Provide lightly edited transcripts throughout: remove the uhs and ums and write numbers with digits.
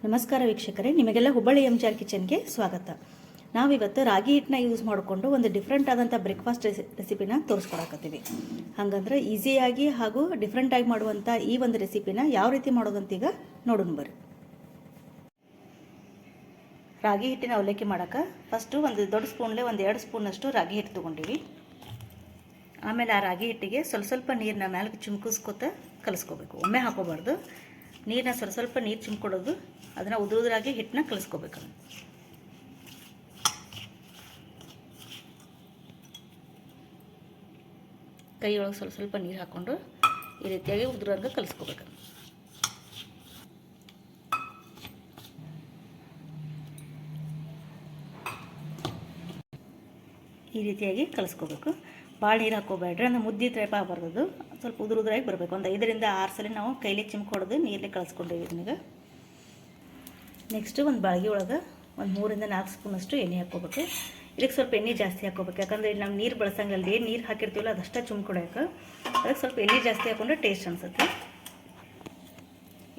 ನಮಸ್ಕಾರ ವೀಕ್ಷಕರೇ, ನಿಮಗೆಲ್ಲ ಹುಬ್ಬಳ್ಳಿ MJR ಕಿಚನ್ಗೆ ಸ್ವಾಗತ. ನಾವಿವತ್ತು ರಾಗಿ ಹಿಟ್ಟನ್ನ ಯೂಸ್ ಮಾಡಿಕೊಂಡು ಒಂದು ಡಿಫ್ರೆಂಟ್ ಆದಂಥ ಬ್ರೇಕ್ಫಾಸ್ಟ್ ರೆಸಿಪಿನ ತೋರಿಸ್ಕೊಡಕತ್ತೀವಿ. ಹಾಗಂದ್ರೆ ಈಸಿಯಾಗಿ ಹಾಗೂ ಡಿಫ್ರೆಂಟಾಗಿ ಮಾಡುವಂಥ ಈ ಒಂದು ರೆಸಿಪಿನ ಯಾವ ರೀತಿ ಮಾಡೋದಂತ ಈಗ ನೋಡೋಣ ಬರ್ರಿ. ರಾಗಿ ಹಿಟ್ಟಿನ ಅವಲಕ್ಕಿ ಮಾಡೋಕೆ ಫಸ್ಟು ಒಂದು ದೊಡ್ಡ ಸ್ಪೂನ್ಲೆ ಒಂದು 2 ಸ್ಪೂನಷ್ಟು ರಾಗಿ ಹಿಟ್ಟು ತೊಗೊಂಡಿವಿ. ಆಮೇಲೆ ಆ ರಾಗಿ ಹಿಟ್ಟಿಗೆ ಸ್ವಲ್ಪ ನೀರನ್ನ ಮೇಲೆ ಚಿಮ್ಕಿಸ್ಕೊತ ಕಲಿಸ್ಕೋಬೇಕು. ಒಮ್ಮೆ ಹಾಕೋಬಾರ್ದು. ನೀರನ್ನ ಸ್ವಲ್ಪ ನೀರು ಚಿಮ್ಕೊಡೋದು, ಅದನ್ನು ಉದುರಾಗಿ ಹಿಟ್ಟನ್ನ ಕಲಿಸ್ಕೋಬೇಕು. ಕೈಯೊಳಗೆ ಸ್ವಲ್ಪ ನೀರು ಹಾಕ್ಕೊಂಡು ಈ ರೀತಿಯಾಗಿ ಉದುರಾಗ ಕಲಿಸ್ಕೋಬೇಕು. ಈ ರೀತಿಯಾಗಿ ಕಲಿಸ್ಕೋಬೇಕು. ಭಾಳ ನೀರು ಹಾಕೋಬೇಡ್ರಿ, ಅಂದರೆ ಮುದ್ದೆ ಟೈಪ್ ಆಗಬಾರ್ದು. ಸ್ವಲ್ಪ ಉದುರಾಗಿ ಬರಬೇಕು. ಒಂದು 5 ರಿಂದ 6 ಸಲ ನಾವು ಕೈಲಿ ಚಿಮ್ಕೊಡೋದು ನೀರಲ್ಲಿ ಕಲಿಸ್ಕೊಂಡಿವಿ. ಇದನ್ನೀಗ ನೆಕ್ಸ್ಟು ಒಂದು ಬಾಳ್ಗೆ ಒಳಗೆ ಒಂದು 3 ರಿಂದ 4 ಸ್ಪೂನಷ್ಟು ಎಣ್ಣೆ ಹಾಕ್ಕೋಬೇಕು. ಇದಕ್ಕೆ ಸ್ವಲ್ಪ ಎಣ್ಣೆ ಜಾಸ್ತಿ ಹಾಕ್ಕೋಬೇಕು, ಯಾಕಂದರೆ ಇಲ್ಲಿ ನಾವು ನೀರು ಬಳಸಂಗಲ್ಲ. ಏನು ನೀರು ಹಾಕಿರ್ತೀವಲ್ಲ ಅದಷ್ಟೇ ಚಿಮ್ಕೊಡೋಕೆ. ಅದಕ್ಕೆ ಸ್ವಲ್ಪ ಎಣ್ಣೆ ಜಾಸ್ತಿ ಹಾಕ್ಕೊಂಡ್ರೆ ಟೇಸ್ಟ್ ಅನಿಸುತ್ತೆ.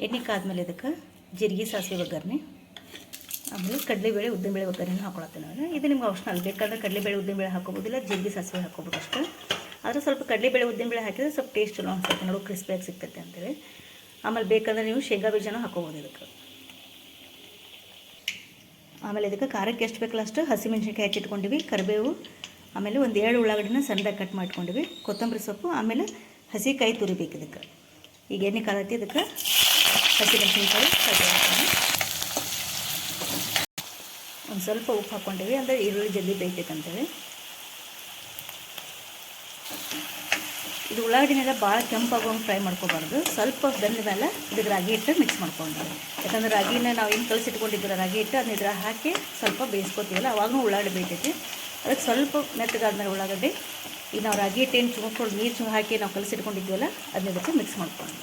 ಎಣ್ಣೆ ಕಾದ್ಮೇಲೆ ಇದಕ್ಕೆ ಜೀರಿಗೆ, ಸಾಸಿವೆ, ಒಗ್ಗರಣೆ, ಆಮೇಲೆ ಕಡಲೆಬೇಳೆ, ಉದ್ದಿನಬೇಳೆ ಒಗ್ಗರಣೆ ಹಾಕೊಳತ್ತೇವೆ ನಾವು. ಇದು ನಿಮ್ಗೆ ಆಪ್ಷನಲ್. ಬೇಕಾದ್ರೆ ಕಡಲೆಬೇಳೆ, ಉದ್ದಿನಬೇಳೆ ಹಾಕೋಬೋದಿಲ್ಲ, ಜೀರಿಗೆ, ಸಾಸಿವೆ ಹಾಕೋಬೇಕು ಅಷ್ಟೇ. ಆದರೆ ಸ್ವಲ್ಪ ಕಡಲೆಬೇಳೆ, ಉದ್ದಿನಬೇಳೆ ಹಾಕಿದ್ರೆ ಸ್ವಲ್ಪ ಟೇಸ್ಟ್ ಚಲೋ ಅನ್ಸುತ್ತೆ, ನೋಡು ಕ್ರಿಸ್ಪಿಯಾಗಿ ಸಿಗ್ತೈತೆ ಅಂತೇಳಿ. ಆಮೇಲೆ ಬೇಕಂದ್ರೆ ನೀವು ಶೇಂಗಾ ಬೀಜನೂ ಹಾಕೋಬೋದು ಇದಕ್ಕೆ. ಆಮೇಲೆ ಇದಕ್ಕೆ ಖಾರಕ್ಕೆ ಎಷ್ಟು ಬೇಕಲ್ಲ ಅಷ್ಟು ಹಸಿಮೆಣ್ಸಿನ್ಕಾಯಿ ಹಚ್ಚಿಟ್ಕೊಂಡಿವಿ, ಕರಿಬೇವು, ಆಮೇಲೆ ಒಂದು 2 ಉಳ್ಳಾಗಡ್ಡಿನ ಸಣ್ಣದಾಗಿ ಕಟ್ ಮಾಡ್ಕೊಂಡಿವಿ, ಕೊತ್ತಂಬರಿ ಸೊಪ್ಪು, ಆಮೇಲೆ ಹಸಿ ಕಾಯಿ ತುರಿಬೇಕು ಇದಕ್ಕೆ. ಈಗ ಎಣ್ಣೆ ಕಾಲತ್ತಿ ಇದಕ್ಕೆ ಹಸಿಮೆಣ್ಸಿನ್ಕಾಯಿ ಒಂದು ಸ್ವಲ್ಪ ಉಪ್ಪು ಹಾಕ್ಕೊಂಡಿವಿ, ಅಂದರೆ ಈರುಳ್ಳಿ ಜಲ್ದಿ ಬೇಯ್ತೈತಂತೇಳಿ. ಇದು ಉಳ್ಳಾಗಡ್ಡಿನೆಲ್ಲ ಭಾಳ ಕೆಂಪಾಗೋಂಗೆ ಫ್ರೈ ಮಾಡ್ಕೋಬಾರ್ದು. ಸ್ವಲ್ಪ ಬೆಂದ ಮೇಲೆ ಇದಕ್ಕೆ ರಾಗಿ ಹಿಟ್ಟು ಮಿಕ್ಸ್ ಮಾಡ್ಕೊಂಡು, ಯಾಕಂದರೆ ರಾಗಿನ ನಾವು ಏನು ಕಲಸಿಟ್ಕೊಂಡಿದ್ದೀರ ರಾಗಿ ಹಿಟ್ಟು ಅದನ್ನ ಇದ್ರ ಹಾಕಿ ಸ್ವಲ್ಪ ಬೇಯಿಸ್ಕೊತೀವಲ್ಲ, ಅವಾಗೂ ಉಳ್ಳಾಗಡ್ಡಿ ಬೇಯ್ತೈತಿ. ಅದಕ್ಕೆ ಸ್ವಲ್ಪ ಮೆತ್ತಗಾದ್ಮೇಲೆ ಉಳ್ಳಾಗಡ್ಡಿ ಈಗ ನಾವು ರಾಗಿ ಹಿಟ್ಟು ಏನು ಚುಮ್ಕೊಂಡು ನೀರು ಹಾಕಿ ನಾವು ಕಲಸಿಟ್ಕೊಂಡಿದ್ದೀವಲ್ಲ ಅದನ್ನ ಇದಕ್ಕೆ ಮಿಕ್ಸ್ ಮಾಡ್ಕೊಂಡು.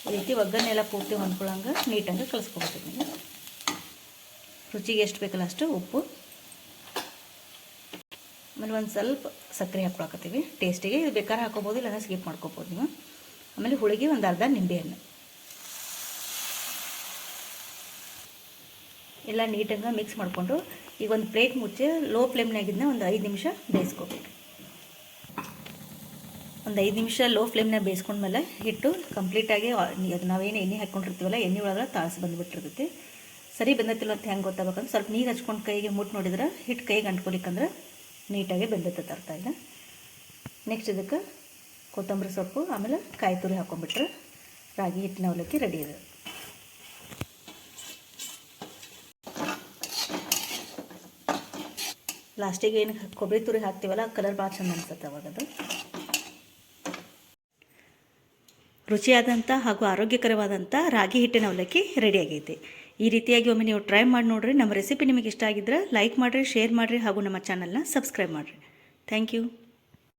ಈ ರೀತಿ ಒಗ್ಗರಣೆ ಎಲ್ಲ ಪೂರ್ತಿ ಹೊಂದ್ಕೊಳ್ಳಂಗೆ ನೀಟಾಗಿ ಕಲಿಸ್ಕೊಬೇಕು. ನೀವು ರುಚಿಗೆ ಎಷ್ಟು ಬೇಕಲ್ಲ ಅಷ್ಟು ಉಪ್ಪು, ಆಮೇಲೆ ಒಂದು ಸ್ವಲ್ಪ ಸಕ್ಕರೆ ಹಾಕ್ಕೊಳಕತ್ತೀವಿ ಟೇಸ್ಟಿಗೆ. ಇದು ಬೇಕಾದ್ರೆ ಹಾಕೋಬೋದು, ಇಲ್ಲ ಸ್ಕಿಪ್ ಮಾಡ್ಕೋಬೋದು ನೀವು. ಆಮೇಲೆ ಹುಳಿಗೆ ಒಂದು ಅರ್ಧ ನಿಂಬೆಹಣ್ಣು ಎಲ್ಲ ನೀಟಾಗಿ ಮಿಕ್ಸ್ ಮಾಡಿಕೊಂಡು ಈಗ ಒಂದು ಪ್ಲೇಟ್ ಮುಚ್ಚಿ ಲೋ ಫ್ಲೇಮ್ನಾಗಿದ್ದನ್ನ ಒಂದು 5 ನಿಮಿಷ ಬೇಯಿಸ್ಕೋಬೇಕು. ಒಂದು 5 ನಿಮಿಷ ಲೋ ಫ್ಲೇಮ್ನಾಗ ಬೇಯಿಸ್ಕೊಂಡ್ಮೇಲೆ ಹಿಟ್ಟು ಕಂಪ್ಲೀಟಾಗಿ ಅದು ನಾವೇನು ಎಣ್ಣೆ ಹಾಕ್ಕೊಂಡಿರ್ತೀವಲ್ಲ ಎಣ್ಣೆ ಒಳಗೆ ತಾಳ್ಸಿ ಬಂದುಬಿಟ್ಟಿರ್ತೈತಿ. ಸರಿ ಬಂದೈತಿಲ್ಲ ಅಂತ ಹೆಂಗೆ ಗೊತ್ತಾಗಬೇಕಂದ್ರೆ ಸ್ವಲ್ಪ ನೀರು ಹಚ್ಕೊಂಡು ಕೈಗೆ ಮುಟ್ಟು ನೋಡಿದ್ರೆ ಹಿಟ್ಟು ಕೈಗೆ ಅಂಟ್ಕೊಲಿಕ್ಕಂದ್ರೆ ನೀಟಾಗಿ ಬೆಂದೈತೆ ಅರ್ಥ. ಈಗ ನೆಕ್ಸ್ಟ್ ಇದಕ್ಕೆ ಕೊತ್ತಂಬರಿ ಸೊಪ್ಪು, ಆಮೇಲೆ ಕಾಯಿ ತುರಿ ಹಾಕೊಂಡ್ಬಿಟ್ರೆ ರಾಗಿ ಹಿಟ್ಟಿನ ಅವಲಕ್ಕಿ ರೆಡಿ ಇದೆ. ಲಾಸ್ಟಿಗೆ ಏನು ಕೊಬ್ಬರಿ ತುರಿ ಹಾಕ್ತೀವಲ್ಲ ಕಲರ್ ಭಾಳ ಚಂದ ಅನ್ಸುತ್ತೆ ಅವಾಗದು. ರುಚಿಯಾದಂಥ ಹಾಗೂ ಆರೋಗ್ಯಕರವಾದಂಥ ರಾಗಿ ಹಿಟ್ಟಿನ ಅವಲಕ್ಕಿ ರೆಡಿಯಾಗೈತಿ. ಈ ರೀತಿಯಾಗಿ ಒಮ್ಮೆ ನೀವು ಟ್ರೈ ಮಾಡಿ ನೋಡಿರಿ. ನಮ್ಮ ರೆಸಿಪಿ ನಿಮಗೆ ಇಷ್ಟ ಆಗಿದ್ರೆ ಲೈಕ್ ಮಾಡಿರಿ, ಶೇರ್ ಮಾಡಿರಿ ಹಾಗೂ ನಮ್ಮ ಚಾನಲ್ನ ಸಬ್ಸ್ಕ್ರೈಬ್ ಮಾಡಿರಿ. Thank you.